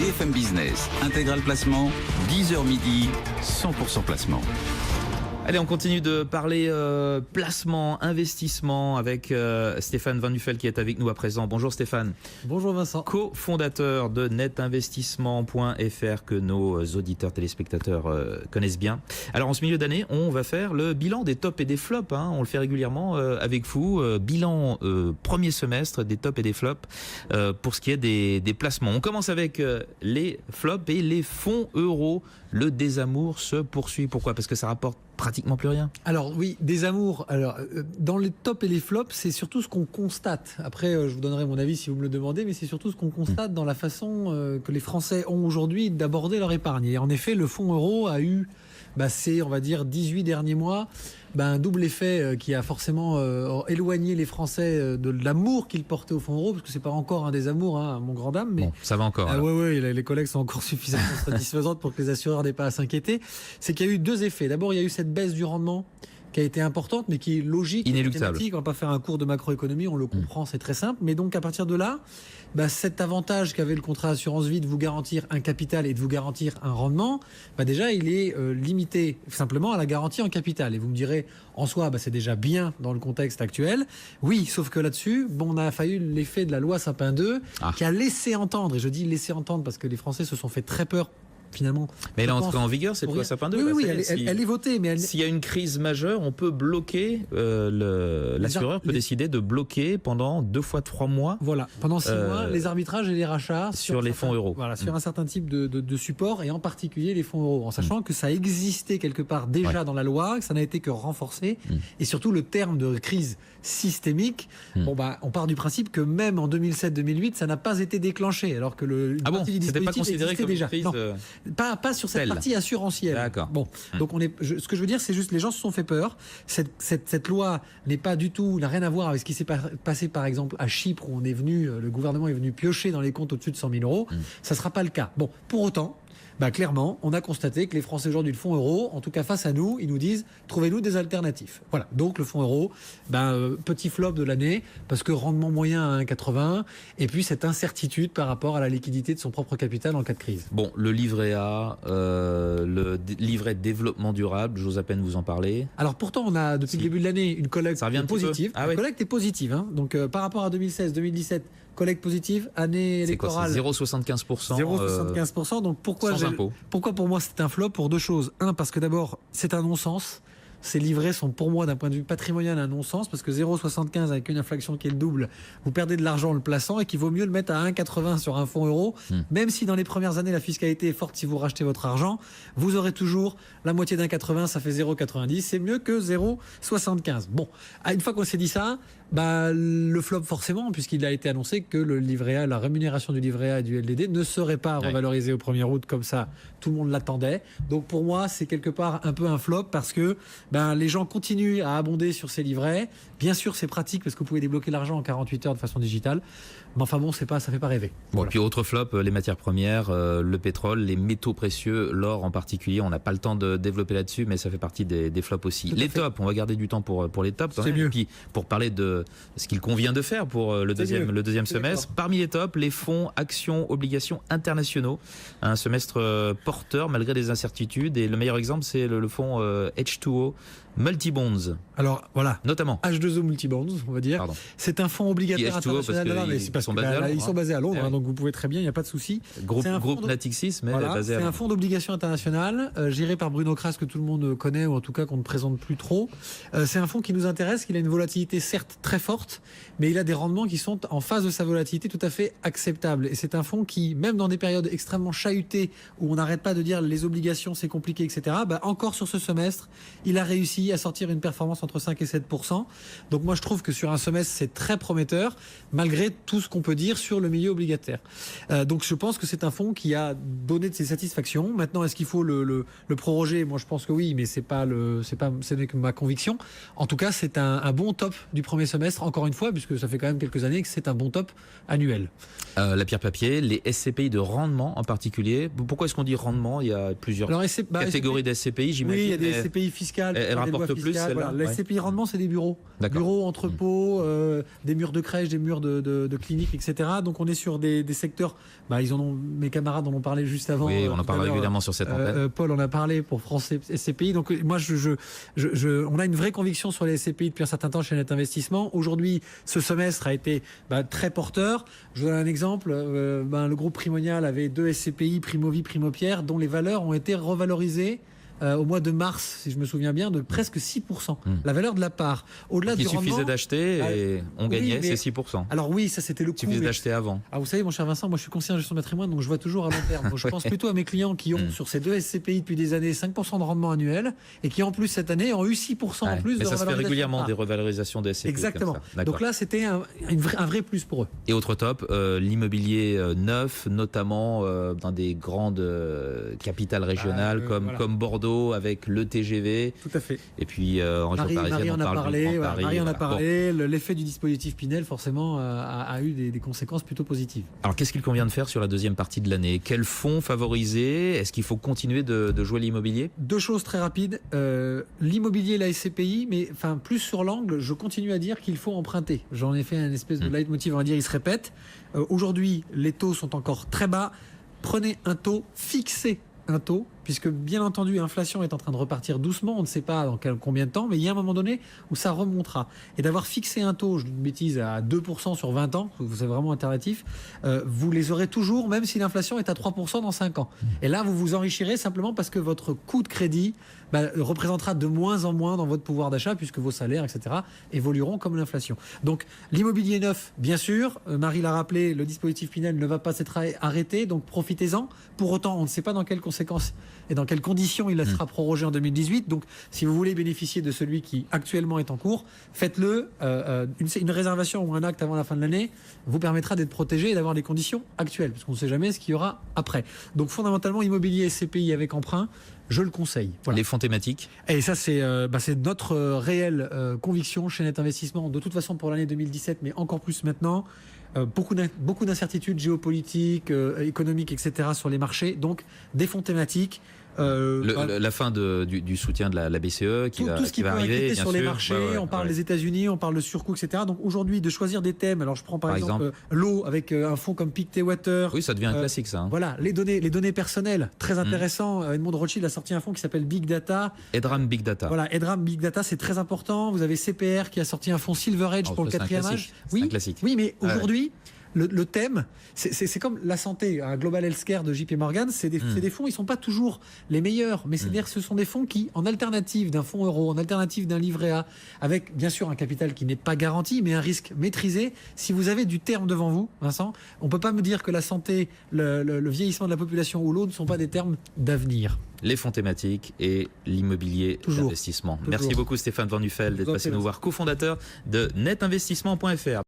BFM Business, Intégral Placement, 10h midi, 100% placement. Allez, on continue de parler placement, investissement avec Stéphane Van Nuffel qui est avec nous à présent. Bonjour Stéphane. Bonjour Vincent. Co-fondateur de netinvestissement.fr que nos auditeurs téléspectateurs connaissent bien. Alors en ce milieu d'année, on va faire le bilan des tops et des flops. On le fait régulièrement avec vous. Bilan premier semestre des tops et des flops pour ce qui est des placements. On commence avec les flops et les fonds euros. Le désamour se poursuit. Pourquoi ? Parce que ça rapporte pratiquement plus rien. Alors oui, désamour. Alors dans les tops et les flops, c'est surtout ce qu'on constate. Après, je vous donnerai mon avis si vous me le demandez, mais c'est surtout ce qu'on constate dans la façon que les Français ont aujourd'hui d'aborder leur épargne. Et en effet, le fonds euro a eu, ces, on va dire, 18 derniers mois, un double effet qui a forcément éloigné les Français de l'amour qu'ils portaient au fonds euro, parce que c'est pas encore un désamour, à mon grand dame. Mais bon, ça va encore. Oui, les collègues sont encore suffisamment satisfaisantes pour que les assureurs n'aient pas à s'inquiéter. C'est qu'il y a eu deux effets. D'abord, il y a eu cette baisse du rendement qui a été importante, mais qui est logique, inéluctable. On ne va pas faire un cours de macroéconomie, on le comprend, c'est très simple. Mais donc, à partir de là, cet avantage qu'avait le contrat assurance vie de vous garantir un capital et de vous garantir un rendement, déjà, il est limité simplement à la garantie en capital. Et vous me direz, en soi, c'est déjà bien dans le contexte actuel. Oui, sauf que là-dessus, on a failli l'effet de la loi Sapin 2 qui a laissé entendre, et je dis laisser entendre parce que les Français se sont fait très peur, finalement. Mais elle est entrée en vigueur, cette loi Sapin 2. Oui, elle est votée. Mais s'il y a une crise majeure, on peut bloquer, l'assureur peut décider de bloquer pendant 2 fois 3 mois. Voilà, pendant 6 mois, les arbitrages et les rachats sur les fonds euros. Voilà, sur un certain type de support, et en particulier les fonds euros, en sachant que ça existait quelque part déjà dans la loi, que ça n'a été que renforcé, et surtout le terme de crise systémique, on part du principe que même en 2007-2008, ça n'a pas été déclenché, alors que une partie du dispositif existait déjà. Non. Pas sur cette partie assurantielle. D'accord. Bon, donc ce que je veux dire, c'est juste les gens se sont fait peur. Cette loi n'a rien à voir avec ce qui s'est passé par exemple à Chypre où le gouvernement est venu piocher dans les comptes au-dessus de 100 000 euros. Ça sera pas le cas. Bon, pour autant, clairement, on a constaté que les Français aujourd'hui, le fonds euro, en tout cas face à nous, ils nous disent trouvez-nous des alternatives. Voilà. Donc le fonds euro, petit flop de l'année parce que rendement moyen à 1,80 et puis cette incertitude par rapport à la liquidité de son propre capital en cas de crise. Bon, le livret A, le livret de développement durable, j'ose à peine vous en parler. Alors pourtant, on a depuis le début de l'année une collecte positive. La collecte est positive. Donc par rapport à 2016-2017, collecte positive, année électorale. C'est quoi, c'est 0,75%. 0,75%. Donc pourquoi pour moi c'est un flop? Pour deux choses. Un, parce que d'abord c'est un non-sens. Ces livrets sont pour moi d'un point de vue patrimonial un non-sens parce que 0,75 avec une inflation qui est le double, vous perdez de l'argent en le plaçant et qu'il vaut mieux le mettre à 1,80 sur un fonds euro. Même si dans les premières années la fiscalité est forte, si vous rachetez votre argent, vous aurez toujours la moitié d'1,80, ça fait 0,90, c'est mieux que 0,75. Bon, une fois qu'on s'est dit ça, le flop forcément, puisqu'il a été annoncé que le livret A, la rémunération du livret A et du LDD ne serait pas revalorisée au 1er août comme ça, tout le monde l'attendait. Donc pour moi, c'est quelque part un peu un flop parce que les gens continuent à abonder sur ces livrets. Bien sûr, c'est pratique parce que vous pouvez débloquer l'argent en 48 heures de façon digitale. Mais enfin bon, ça fait pas rêver. Bon, voilà. Puis autre flop, les matières premières, le pétrole, les métaux précieux, l'or en particulier. On n'a pas le temps de développer là-dessus, mais ça fait partie des flops aussi. Les tops, on va garder du temps pour les tops. C'est mieux. Et puis pour parler de ce qu'il convient de faire pour le deuxième semestre. Parmi les tops, les fonds, actions, obligations internationaux. Un semestre porteur malgré des incertitudes. Et le meilleur exemple, c'est le fonds H2O Multibonds. Alors voilà, notamment H2O Multibonds, on va dire. Pardon. C'est un fonds obligataire international. Ils sont basés à Londres, donc vous pouvez très bien, il n'y a pas de souci. Groupe Natixis, mais basé à Londres. C'est un fonds d'obligation internationale géré par Bruno Kras, que tout le monde connaît, ou en tout cas qu'on ne présente plus trop. C'est un fonds qui nous intéresse, qu'il a une volatilité certes très forte, mais il a des rendements qui sont en phase de sa volatilité tout à fait acceptables. Et c'est un fonds qui, même dans des périodes extrêmement chahutées, où on n'arrête pas de dire les obligations c'est compliqué, etc., encore sur ce semestre, il a réussi à sortir une performance entre 5 et 7%. Donc moi je trouve que sur un semestre c'est très prometteur malgré tout ce qu'on peut dire sur le milieu obligataire. Donc je pense que c'est un fonds qui a donné de ses satisfactions. Maintenant est-ce qu'il faut le proroger? Moi je pense que oui, mais ce n'est que ma conviction. En tout cas c'est un bon top du premier semestre, encore une fois, puisque ça fait quand même quelques années que c'est un bon top annuel. La pierre papier, les SCPI de rendement en particulier. Pourquoi est-ce qu'on dit rendement? Il y a plusieurs catégories de SCPI, j'imagine. Oui, il y a des SCPI fiscales. Elles rapporte plus, celle-là. Voilà. La SCPI rendement, c'est des bureaux. D'accord. Bureaux, entrepôts, des murs de crèche, des murs de cliniques, etc. Donc on est sur des secteurs. Ils mes camarades en ont parlé juste avant. Oui, on en parle régulièrement sur cette antenne. Paul en a parlé pour France SCPI. Donc moi, on a une vraie conviction sur les SCPI depuis un certain temps chez Net Investissement. Aujourd'hui, ce semestre a été très porteur. Je vous donne un exemple. Le groupe Primonial avait 2 SCPI, Primovie, Primopierre, dont les valeurs ont été revalorisées au mois de mars, si je me souviens bien, de presque 6%. La valeur de la part. Au-delà du rendement, suffisait d'acheter et on gagnait ces 6%. Alors oui, ça c'était le coût. Il suffisait d'acheter avant. Vous savez, mon cher Vincent, moi je suis conseiller en gestion de patrimoine, donc je vois toujours à long terme. Donc, je pense plutôt à mes clients qui ont sur ces 2 SCPI depuis des années 5% de rendement annuel et qui en plus cette année ont eu 6% en plus de ça se fait régulièrement des revalorisations revalorisations des SCPI. Exactement. Donc là, c'était un vrai plus pour eux. Et autre top, l'immobilier neuf, notamment dans des grandes capitales régionales comme Bordeaux avec le TGV. Tout à fait. Et puis en région parisienne, Marie en a parlé. Marie en a parlé. Bon. L'effet du dispositif Pinel, forcément, a eu des conséquences plutôt positives. Alors, qu'est-ce qu'il convient de faire sur la deuxième partie de l'année? Quels fonds favoriser? Est-ce qu'il faut continuer de jouer l'immobilier? 2 choses très rapides. L'immobilier, la SCPI, mais plus sur l'angle, je continue à dire qu'il faut emprunter. J'en ai fait un espèce de leitmotiv, on va dire, il se répète. Aujourd'hui, les taux sont encore très bas. Prenez un taux, fixez un taux, puisque bien entendu l'inflation est en train de repartir doucement, on ne sait pas dans combien de temps, mais il y a un moment donné où ça remontera. Et d'avoir fixé un taux, je dis une bêtise, à 2% sur 20 ans, c'est vraiment alternatif, vous les aurez toujours, même si l'inflation est à 3% dans 5 ans. Et là, vous vous enrichirez simplement parce que votre coût de crédit représentera de moins en moins dans votre pouvoir d'achat, puisque vos salaires, etc., évolueront comme l'inflation. Donc l'immobilier neuf, bien sûr, Marie l'a rappelé, le dispositif Pinel ne va pas s'être arrêté, donc profitez-en. Pour autant, on ne sait pas dans quelles conséquences et dans quelles conditions il sera prorogé en 2018. Donc si vous voulez bénéficier de celui qui actuellement est en cours, faites-le. Une réservation ou un acte avant la fin de l'année vous permettra d'être protégé et d'avoir les conditions actuelles, parce qu'on ne sait jamais ce qu'il y aura après. Donc fondamentalement, immobilier SCPI avec emprunt, je le conseille. Voilà. Les fonds thématiques? Et ça, c'est notre réelle conviction chez Net Investissement, de toute façon pour l'année 2017, mais encore plus maintenant. Beaucoup d'incertitudes géopolitiques, économiques, etc. sur les marchés. Donc, des fonds thématiques. La fin du soutien de la BCE qui va arriver, bien sur sûr. les marchés, on parle des États-Unis, on parle de surcoût, etc. Donc aujourd'hui, de choisir des thèmes. Alors je prends par exemple l'eau avec un fonds comme Pictet Water. Oui, ça devient un classique, ça. Voilà, les données personnelles, très intéressant. Edmond de Rothschild a sorti un fonds qui s'appelle Big Data. Edram Big Data. Voilà, Edram Big Data, c'est très important. Vous avez CPR qui a sorti un fonds Silver Edge pour le 4e âge. Oui, un classique. Oui, mais aujourd'hui. Le thème, c'est comme la santé, un Global Healthcare de JP Morgan, c'est des fonds, ils ne sont pas toujours les meilleurs, mais c'est-à-dire que ce sont des fonds qui, en alternative d'un fonds euro, en alternative d'un livret A, avec bien sûr un capital qui n'est pas garanti, mais un risque maîtrisé, si vous avez du terme devant vous, Vincent, on ne peut pas me dire que la santé, le vieillissement de la population ou l'eau ne sont pas des termes d'avenir. Les fonds thématiques et l'immobilier d'investissement. Merci beaucoup Stéphane Van Nuffel d'être passé nous voir, cofondateur de netinvestissement.fr.